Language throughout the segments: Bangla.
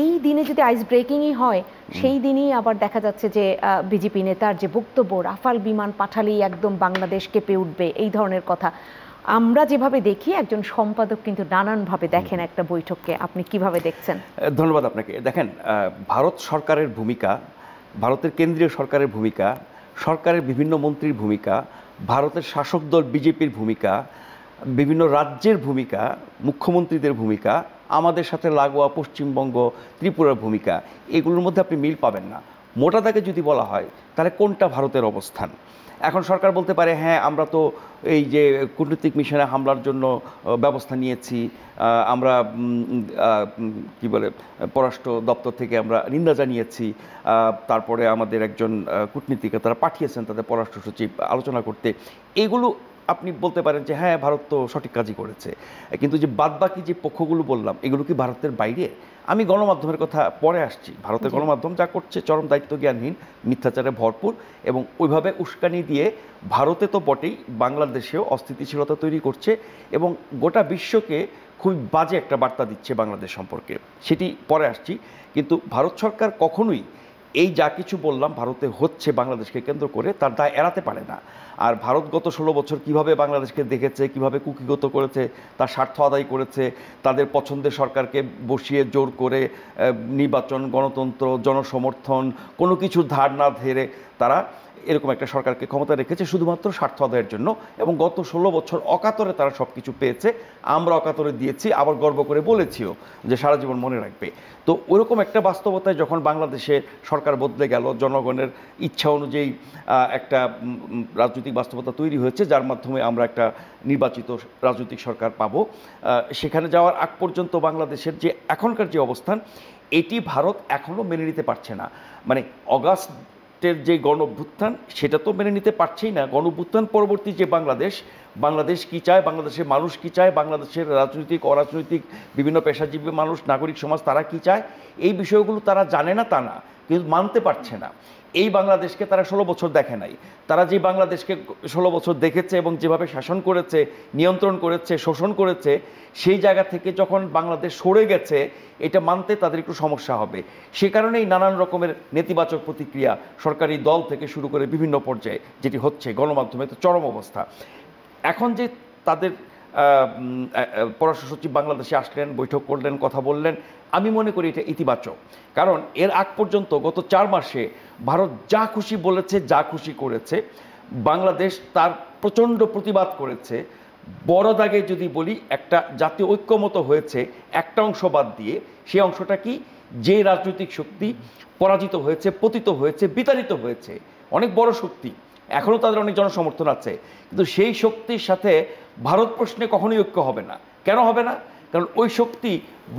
এই দিনে যদি আইস ব্রেকিংই হয়, সেই দিনই আবার দেখা যাচ্ছে যে বিজেপি নেতার যে বক্তব্য, রাফাল বিমান পাঠালেই একদম বাংলাদেশ কেঁপে উঠবে, এই ধরনের কথা আমরা যেভাবে দেখি, একজন সম্পাদক কিন্তু নানানভাবে দেখেন একটা বৈঠককে। আপনি কিভাবে দেখছেন? ধন্যবাদ আপনাকে। দেখেন, ভারত সরকারের ভূমিকা, ভারতের কেন্দ্রীয় সরকারের ভূমিকা, সরকারের বিভিন্ন মন্ত্রীর ভূমিকা, ভারতের শাসক দল বিজেপির ভূমিকা, বিভিন্ন রাজ্যের ভূমিকা, মুখ্যমন্ত্রীদের ভূমিকা, আমাদের সাথে লাগোয়া পশ্চিমবঙ্গ, ত্রিপুরার ভূমিকা, এগুলোর মধ্যে আপনি মিল পাবেন না। মোটা দাগে যদি বলা হয় তাহলে কোনটা ভারতের অবস্থান? এখন সরকার বলতে পারে হ্যাঁ, আমরা তো এই যে কূটনৈতিক মিশনে হামলার জন্য ব্যবস্থা নিয়েছি, আমরা কি বলে পররাষ্ট্র দপ্তর থেকে আমরা নিন্দা জানিয়েছি, তারপরে আমাদের একজন কূটনীতিক তারা পাঠিয়েছেন তাদের পররাষ্ট্র সচিব আলোচনা করতে। এগুলো আপনি বলতে পারেন যে হ্যাঁ, ভারত তো সঠিক কাজই করেছে। কিন্তু যে বাদবাকি যে পক্ষগুলো বললাম, এগুলো কি ভারতের বাইরে? আমি গণমাধ্যমের কথা পরে আসছি। ভারতের গণমাধ্যম যা করছে চরম দায়িত্বজ্ঞানহীন, মিথ্যাচারে ভরপুর, এবং ওইভাবে উস্কানি দিয়ে ভারতে তো বটেই, বাংলাদেশেও অস্থিতিশীলতা তৈরি করছে এবং গোটা বিশ্বকে খুব বাজে একটা বার্তা দিচ্ছে বাংলাদেশ সম্পর্কে। সেটি পরে আসছি। কিন্তু ভারত সরকার কখনোই এই যা কিছু বললাম ভারতে হচ্ছে বাংলাদেশকে কেন্দ্র করে, তার দায় এড়াতে পারে না। আর ভারত গত 16 বছর কিভাবে বাংলাদেশকে দেখেছে, কিভাবে কুক্ষিগত করেছে, তার স্বার্থ আদায় করেছে, তাদের পছন্দের সরকারকে বসিয়ে জোর করে নির্বাচন, গণতন্ত্র, জনসমর্থন কোনো কিছু ধার না ধরে তারা এরকম একটা সরকারকে ক্ষমতা রেখেছে শুধুমাত্র স্বার্থ আদায়ের জন্য। এবং গত 16 বছর অকাতরে তারা সব কিছু পেয়েছে। আমরা অকাতরে দিয়েছি, আবার গর্ব করে বলেছিও যে সারা জীবন মনে রাখবে। তো ওরকম একটা বাস্তবতায় যখন বাংলাদেশে সরকার বদলে গেল, জনগণের ইচ্ছা অনুযায়ী একটা রাজনৈতিক বাস্তবতা তৈরি হয়েছে, যার মাধ্যমে আমরা একটা নির্বাচিত রাজনৈতিক সরকার পাবো, সেখানে যাওয়ার আগ পর্যন্ত বাংলাদেশের যে এখনকার যে অবস্থান, এটি ভারত এখনও মেনে নিতে পারছে না। মানে অগাস্টের যে গণ অভ্যুত্থান, সেটা তো মেনে নিতে পারছেই না। গণ অভ্যুত্থান পরবর্তী যে বাংলাদেশ কী চায়, বাংলাদেশের মানুষ কী চায়, বাংলাদেশের রাজনৈতিক অরাজনৈতিক বিভিন্ন পেশাজীবী মানুষ, নাগরিক সমাজ তারা কী চায়, এই বিষয়গুলো তারা জানে না তা না, কিন্তু মানতে পারছে না। এই বাংলাদেশকে তারা 16 বছর দেখে নাই। তারা যে বাংলাদেশকে 16 বছর দেখেছে এবং যেভাবে শাসন করেছে, নিয়ন্ত্রণ করেছে, শোষণ করেছে, সেই জায়গা থেকে যখন বাংলাদেশ সরে গেছে, এটা মানতে তাদের একটু সমস্যা হবে। সে কারণেই নানান রকমের নেতিবাচক প্রতিক্রিয়া সরকারি দল থেকে শুরু করে বিভিন্ন পর্যায়ে যেটি হচ্ছে, গণমাধ্যমে তো চরম অবস্থা। এখন যে তাদের পররাষ্ট্র সচিব বাংলাদেশে আসলেন, বৈঠক করলেন, কথা বললেন, আমি মনে করি এটা ইতিবাচক। কারণ এর আগ পর্যন্ত গত 4 মাসে ভারত যা খুশি বলেছে, যা খুশি করেছে, বাংলাদেশ তার প্রচণ্ড প্রতিবাদ করেছে। বড় দাগে যদি বলি, একটা জাতীয় ঐক্যমত হয়েছে একটা অংশ বাদ দিয়ে। সেই অংশটা কি? যে রাজনৈতিক শক্তি পরাজিত হয়েছে, পতিত হয়েছে, বিতাড়িত হয়েছে, অনেক বড় শক্তি, এখনও তাদের অনেক জনসমর্থন আছে, কিন্তু সেই শক্তির সাথে ভারত প্রশ্নে কখনোই ঐক্য হবে না। কেন হবে না? কারণ ওই শক্তি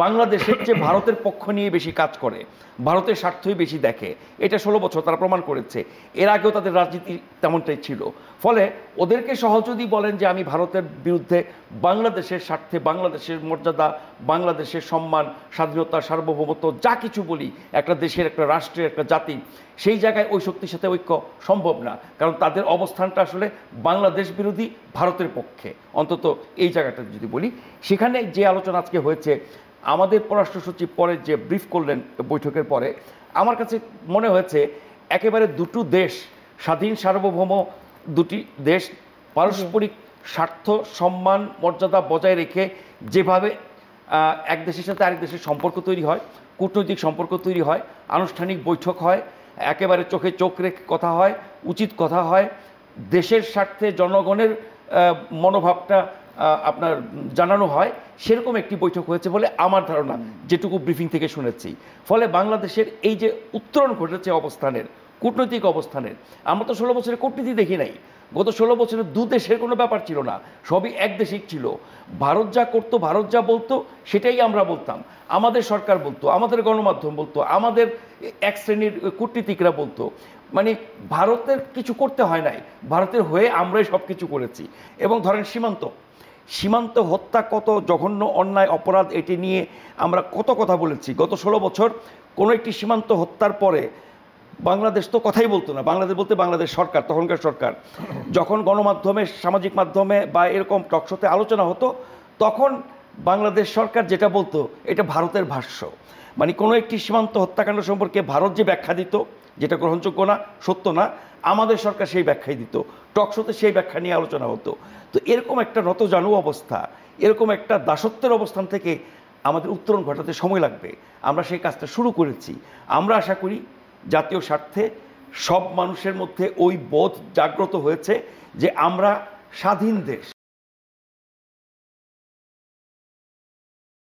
বাংলাদেশের চেয়ে ভারতের পক্ষ নিয়ে বেশি কাজ করে, ভারতের স্বার্থই বেশি দেখে। এটা 16 বছর তারা প্রমাণ করেছে। এর আগেও তাদের রাজনীতি তেমনটাই ছিল। ফলে ওদেরকে সহজ যদি বলেন যে আমি ভারতের বিরুদ্ধে, বাংলাদেশের স্বার্থে, বাংলাদেশের মর্যাদা, বাংলাদেশের সম্মান, স্বাধীনতা, সার্বভৌমত্ব যা কিছু বলি, একটা দেশের, একটা রাষ্ট্রের, একটা জাতি, সেই জায়গায় ওই শক্তির সাথে ঐক্য সম্ভব না। কারণ তাদের অবস্থানটা আসলে বাংলাদেশ বিরোধী, ভারতের পক্ষে, অন্তত এই জায়গাটা যদি বলি। সেখানে যে আলোচনা আজকে হয়েছে, আমাদের পররাষ্ট্র সচিব পরে যে ব্রিফ করলেন বৈঠকের পরে, আমার কাছে মনে হয়েছে একেবারে দুটো দেশ, স্বাধীন সার্বভৌম দুটি দেশ, পারস্পরিক স্বার্থ, সম্মান, মর্যাদা বজায় রেখে যেভাবে এক দেশের সাথে আরেক দেশের সম্পর্ক তৈরি হয়, কূটনৈতিক সম্পর্ক তৈরি হয়, আনুষ্ঠানিক বৈঠক হয়, একেবারে চোখে চোখ রেখে কথা হয়, উচিত কথা হয়, দেশের স্বার্থে জনগণের মনোভাবটা আপনার জানানো হয়, সেরকম একটি বৈঠক হয়েছে বলে আমার ধারণা, যেটুকু ব্রিফিং থেকে শুনেছি। ফলে বাংলাদেশের এই যে উত্তরণ ঘটেছে অবস্থানের, কূটনৈতিক অবস্থানের, আমরা তো 16 বছরের কূটনীতি দেখি নাই। গত 16 বছরে দু দেশের কোনো ব্যাপার ছিল না, সবই এক দেশিক ছিল। ভারত যা করতো, ভারত যা বলতো, সেটাই আমরা বলতাম, আমাদের সরকার বলতো, আমাদের গণমাধ্যম বলতো, আমাদের এক শ্রেণীর কূটনীতিকরা বলতো। মানে ভারতের কিছু করতে হয় নাই, ভারতের হয়ে আমরাই সব কিছু করেছি। এবং ধরেন সীমান্ত হত্যা কত জঘন্য অন্যায় অপরাধ, এটি নিয়ে আমরা কত কথা বলেছি। গত 16 বছর কোনো একটি সীমান্ত হত্যার পরে বাংলাদেশ তো কথাই বলতো না। বাংলাদেশ বলতে বাংলাদেশ সরকার, তখনকার সরকার, যখন গণমাধ্যমে, সামাজিক মাধ্যমে বা এরকম টকশোতে আলোচনা হতো, তখন বাংলাদেশ সরকার যেটা বলতো, এটা ভারতের ভাষ্য। মানে কোনো একটি সীমান্ত হত্যাকাণ্ড সম্পর্কে ভারত যে ব্যাখ্যা দিত, যেটা গ্রহণযোগ্য না, সত্য না, আমাদের সরকার সেই ব্যাখ্যাই দিত, টকশোতে সেই ব্যাখ্যা নিয়ে আলোচনা হতো। তো এরকম একটা নতজানু অবস্থা, এরকম একটা দাসত্বের অবস্থান থেকে আমাদের উত্তরণ ঘটাতে সময় লাগবে। আমরা সেই কাজটা শুরু করেছি। আমরা আশা করি জাতীয় স্বার্থে সব মানুষের মধ্যে ওই বোধ জাগ্রত হয়েছে যে আমরা স্বাধীন দেশ,